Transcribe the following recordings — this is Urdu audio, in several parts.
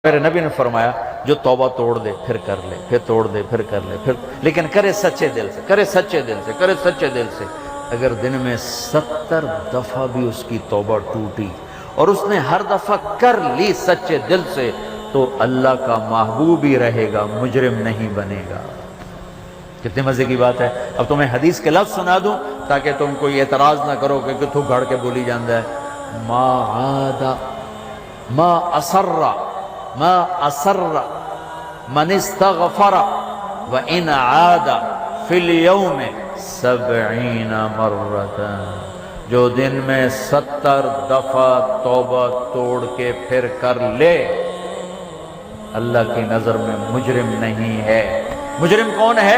میرے نبی نے فرمایا جو توبہ توڑ دے پھر کر لے، پھر توڑ دے پھر کر لے، پھر لیکن کرے سچے دل سے، کرے سچے دل سے، کرے سچے دل سے۔ اگر دن میں 70 دفعہ بھی اس کی توبہ ٹوٹی اور اس نے ہر دفعہ کر لی سچے دل سے تو اللہ کا محبوب ہی رہے گا، مجرم نہیں بنے گا۔ کتنے مزے کی بات ہے۔ اب تمہیں حدیث کے لفظ سنا دوں تاکہ تم کوئی اعتراض نہ کرو کہ تو گھڑ کے بولی جاندہ ہے۔ ما عاد ما اصر من استغفر وان عاد فی اليوم 70 مرتا، جو دن میں 70 دفعہ توبہ توڑ کے پھر کر لے اللہ کی نظر میں مجرم نہیں ہے۔ مجرم کون ہے؟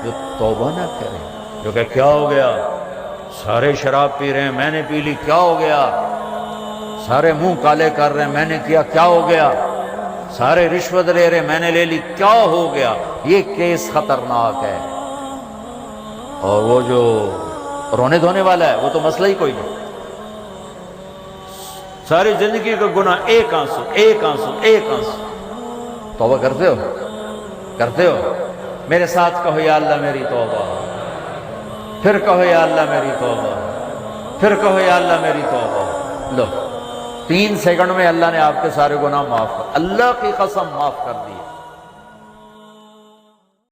جو توبہ نہ کرے، جو کہ کیا ہو گیا، سارے شراب پی رہے ہیں میں نے پی لی، کیا ہو گیا، سارے منہ کالے کر رہے ہیں میں نے کیا، کیا ہو گیا، سارے رشوت لے رہے ہیں میں نے لے لی، کیا ہو گیا۔ یہ کیس خطرناک ہے۔ اور وہ جو رونے دھونے والا ہے وہ تو مسئلہ ہی کوئی نہیں، ساری زندگی کا گناہ ایک آنسو ایک آنسو ایک آنسو۔ توبہ کرتے ہو؟ کرتے ہو؟ میرے ساتھ کہو یا اللہ میری توبہ، پھر کہو یا اللہ میری توبہ، پھر کہو یا اللہ میری توبہ۔ لو 3 سیکنڈ میں اللہ نے آپ کے سارے گناہ معاف کر، اللہ کی قسم معاف کر دی۔